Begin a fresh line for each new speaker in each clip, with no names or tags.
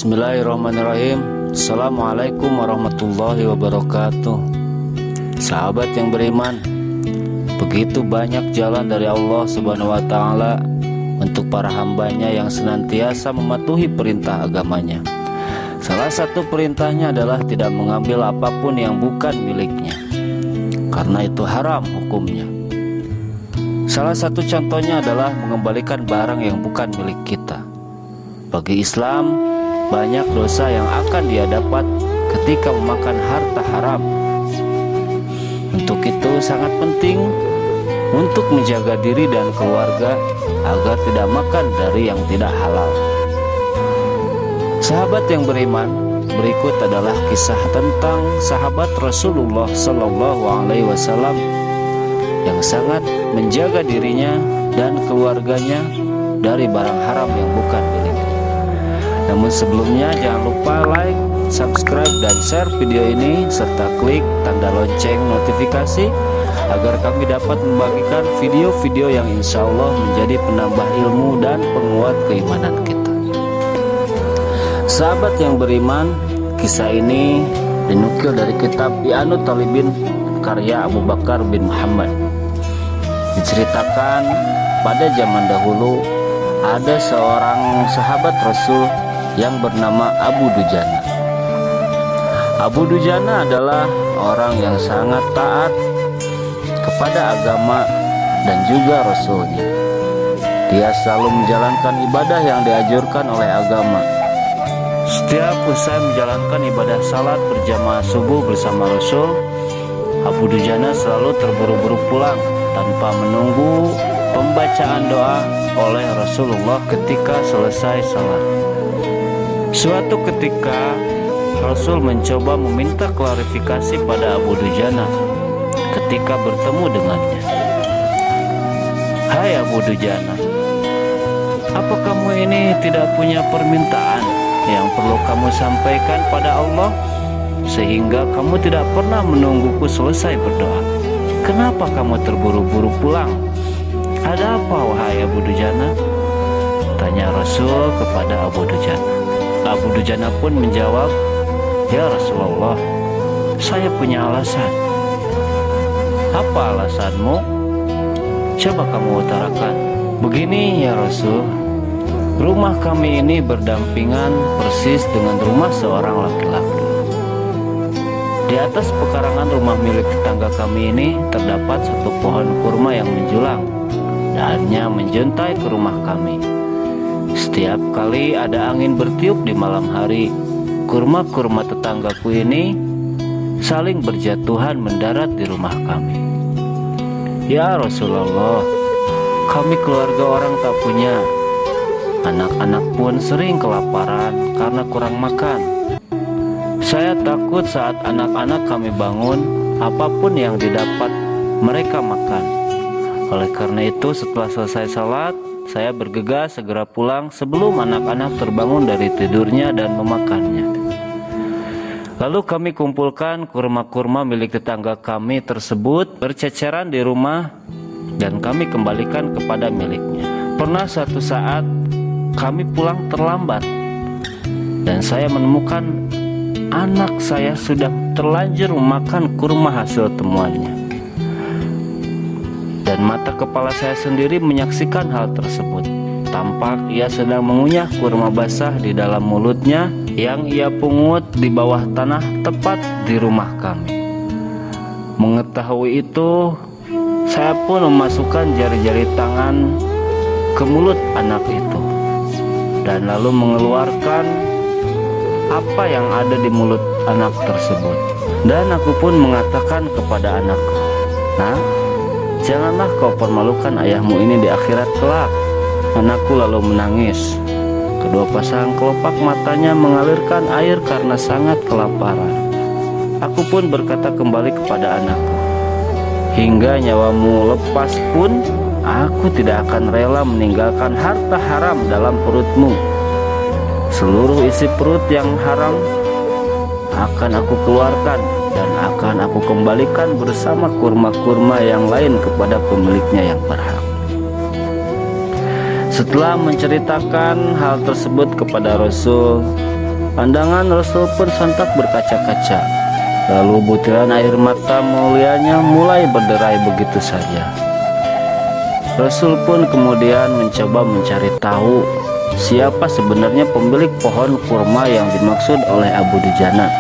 Bismillahirrahmanirrahim. Assalamualaikum warahmatullahi wabarakatuh. Sahabat yang beriman, begitu banyak jalan dari Allah Subhanahu wa Ta'ala untuk para hambanya yang senantiasa mematuhi perintah agamanya. Salah satu perintahnya adalah tidak mengambil apapun yang bukan miliknya, karena itu haram hukumnya. Salah satu contohnya adalah mengembalikan barang yang bukan milik kita. Bagi Islam, banyak dosa yang akan dia dapat ketika memakan harta haram. Untuk itu sangat penting untuk menjaga diri dan keluarga agar tidak makan dari yang tidak halal. Sahabat yang beriman, berikut adalah kisah tentang sahabat Rasulullah Sallallahu Alaihi Wasallam yang sangat menjaga dirinya dan keluarganya dari barang haram yang bukan miliknya. Namun sebelumnya jangan lupa like, subscribe, dan share video ini serta klik tanda lonceng notifikasi agar kami dapat membagikan video-video yang insya Allah menjadi penambah ilmu dan penguat keimanan kita. Sahabat yang beriman, kisah ini dinukil dari kitab I'anut Talibin karya Abu Bakar bin Muhammad. Diceritakan pada zaman dahulu ada seorang sahabat Rasul yang bernama Abu Dujana. Abu Dujana adalah orang yang sangat taat kepada agama dan juga Rasulnya. Dia selalu menjalankan ibadah yang dianjurkan oleh agama. Setiap usai menjalankan ibadah salat berjamaah subuh bersama Rasul, Abu Dujana selalu terburu-buru pulang tanpa menunggu pembacaan doa oleh Rasulullah ketika selesai salat. Suatu ketika Rasul mencoba meminta klarifikasi pada Abu Dujana ketika bertemu dengannya. Hai Abu Dujana, apa kamu ini tidak punya permintaan yang perlu kamu sampaikan pada Allah sehingga kamu tidak pernah menungguku selesai berdoa? Kenapa kamu terburu-buru pulang? Ada apa wahai Abu Dujana? Tanya Rasul kepada Abu Dujana. Abu Dujana pun menjawab, ya Rasulullah, saya punya alasan. Apa alasanmu? Coba kamu utarakan. Begini ya Rasul, rumah kami ini berdampingan persis dengan rumah seorang laki-laki. Di atas pekarangan rumah milik tetangga kami ini terdapat satu pohon kurma yang menjulang. Dahannya menjuntai ke rumah kami. Setiap kali ada angin bertiup di malam hari, kurma-kurma tetanggaku ini saling berjatuhan mendarat di rumah kami. Ya Rasulullah, kami keluarga orang tak punya. Anak-anak pun sering kelaparan karena kurang makan. Saya takut saat anak-anak kami bangun, apapun yang didapat mereka makan. Oleh karena itu setelah selesai salat, saya bergegas segera pulang sebelum anak-anak terbangun dari tidurnya dan memakannya. Lalu kami kumpulkan kurma-kurma milik tetangga kami tersebut berceceran di rumah dan kami kembalikan kepada miliknya. Pernah suatu saat kami pulang terlambat dan saya menemukan anak saya sudah terlanjur memakan kurma hasil temuannya. Dan mata kepala saya sendiri menyaksikan hal tersebut. Tampak ia sedang mengunyah kurma basah di dalam mulutnya yang ia pungut di bawah tanah tepat di rumah kami. Mengetahui itu, saya pun memasukkan jari-jari tangan ke mulut anak itu dan lalu mengeluarkan apa yang ada di mulut anak tersebut. Dan aku pun mengatakan kepada anakku, "Nah, janganlah kau permalukan ayahmu ini di akhirat kelak." Anakku lalu menangis. Kedua pasang kelopak matanya mengalirkan air karena sangat kelaparan. Aku pun berkata kembali kepada anakku, "Hingga nyawamu lepas pun, aku tidak akan rela meninggalkan harta haram dalam perutmu. Seluruh isi perut yang haram akan aku keluarkan dan akan aku kembalikan bersama kurma-kurma yang lain kepada pemiliknya yang berhak." Setelah menceritakan hal tersebut kepada Rasul, Pandangan Rasul pun sontak berkaca-kaca. Lalu butiran air mata mulianya mulai berderai begitu saja. Rasul pun kemudian mencoba mencari tahu siapa sebenarnya pemilik pohon kurma yang dimaksud oleh Abu Dujana.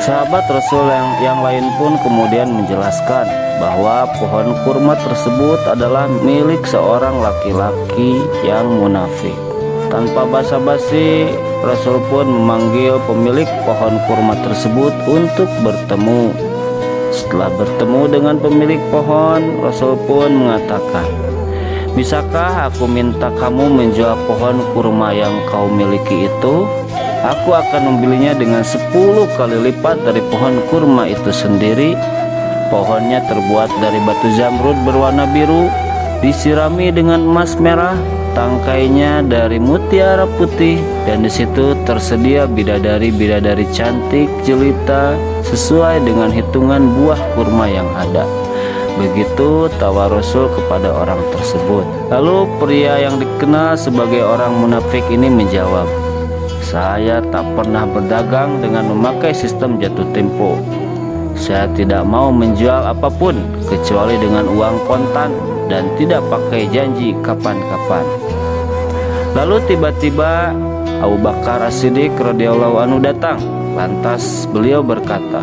Sahabat Rasul yang lain pun kemudian menjelaskan bahwa pohon kurma tersebut adalah milik seorang laki-laki yang munafik. Tanpa basa-basi, Rasul pun memanggil pemilik pohon kurma tersebut untuk bertemu. Setelah bertemu dengan pemilik pohon, Rasul pun mengatakan, "Bisakah aku minta kamu menjual pohon kurma yang kau miliki itu? Aku akan membelinya dengan 10 kali lipat dari pohon kurma itu sendiri." Pohonnya terbuat dari batu zamrud berwarna biru, disirami dengan emas merah, tangkainya dari mutiara putih, dan di situ tersedia bidadari-bidadari cantik jelita sesuai dengan hitungan buah kurma yang ada. Begitu tawa Rasul kepada orang tersebut. Lalu pria yang dikenal sebagai orang munafik ini menjawab, "Saya tak pernah berdagang dengan memakai sistem jatuh tempo. Saya tidak mau menjual apapun kecuali dengan uang kontan dan tidak pakai janji kapan-kapan." Lalu tiba-tiba Abu Bakar As-Siddiq radhiyallahu anhu datang. Lantas beliau berkata,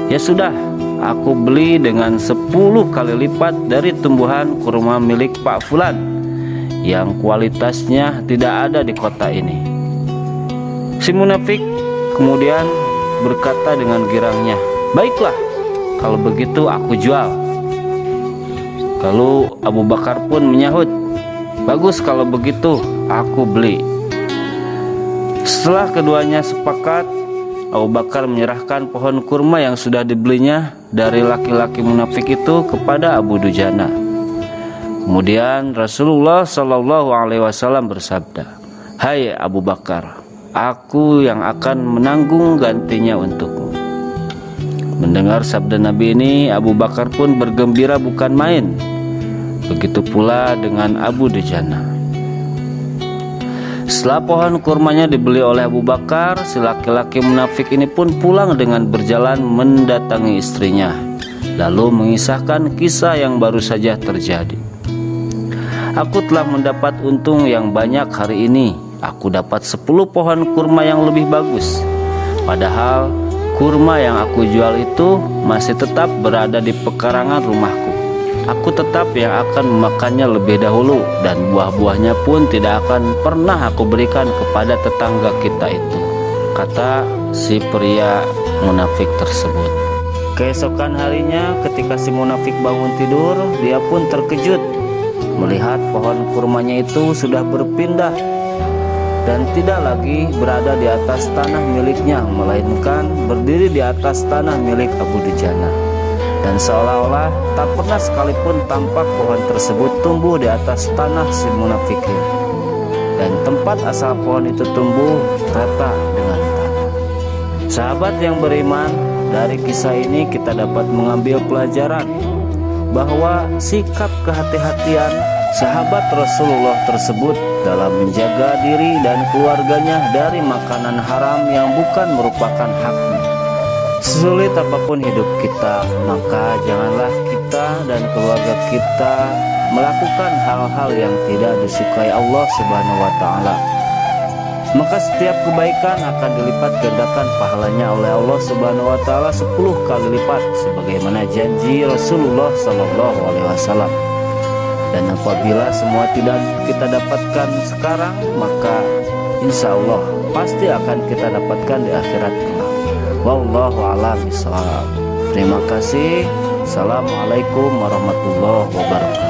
"Ya sudah, aku beli dengan 10 kali lipat dari tumbuhan kurma milik Pak Fulan yang kualitasnya tidak ada di kota ini." Si munafik kemudian berkata dengan girangnya, "Baiklah, kalau begitu aku jual." Lalu Abu Bakar pun menyahut, "Bagus kalau begitu, aku beli." Setelah keduanya sepakat, Abu Bakar menyerahkan pohon kurma yang sudah dibelinya dari laki-laki munafik itu kepada Abu Dujana. Kemudian Rasulullah Shallallahu Alaihi Wasallam bersabda, "Hai Abu Bakar, aku yang akan menanggung gantinya untukmu." Mendengar sabda Nabi ini, Abu Bakar pun bergembira bukan main. Begitu pula dengan Abu Dujana. Setelah pohon kurmanya dibeli oleh Abu Bakar, si laki-laki munafik ini pun pulang dengan berjalan mendatangi istrinya, lalu mengisahkan kisah yang baru saja terjadi. "Aku telah mendapat untung yang banyak hari ini. Aku dapat 10 pohon kurma yang lebih bagus. Padahal kurma yang aku jual itu masih tetap berada di pekarangan rumahku. Aku tetap yang akan memakannya lebih dahulu, dan buah-buahnya pun tidak akan pernah aku berikan kepada tetangga kita itu," kata si pria munafik tersebut. Keesokan harinya ketika si munafik bangun tidur, dia pun terkejut melihat pohon kurmanya itu sudah berpindah dan tidak lagi berada di atas tanah miliknya, melainkan berdiri di atas tanah milik Abu Dujana. Dan seolah-olah tak pernah sekalipun tampak pohon tersebut tumbuh di atas tanah si munafik. Dan tempat asal pohon itu tumbuh rata dengan tanah. Sahabat yang beriman, dari kisah ini kita dapat mengambil pelajaran bahwa sikap kehati-hatian sahabat Rasulullah tersebut dalam menjaga diri dan keluarganya dari makanan haram yang bukan merupakan haknya. Sesulit apapun hidup kita, maka janganlah kita dan keluarga kita melakukan hal-hal yang tidak disukai Allah Subhanahu wa Ta'ala. Maka setiap kebaikan akan dilipat gandakan pahalanya oleh Allah Subhanahu wa Ta'ala 10 kali lipat, sebagaimana janji Rasulullah Sallallahu Alaihi Wasallam. Dan apabila semua tidak kita dapatkan sekarang, maka insya Allah pasti akan kita dapatkan di akhirat kelak. Wallahu a'lam bishawab. Terima kasih. Assalamualaikum warahmatullahi wabarakatuh.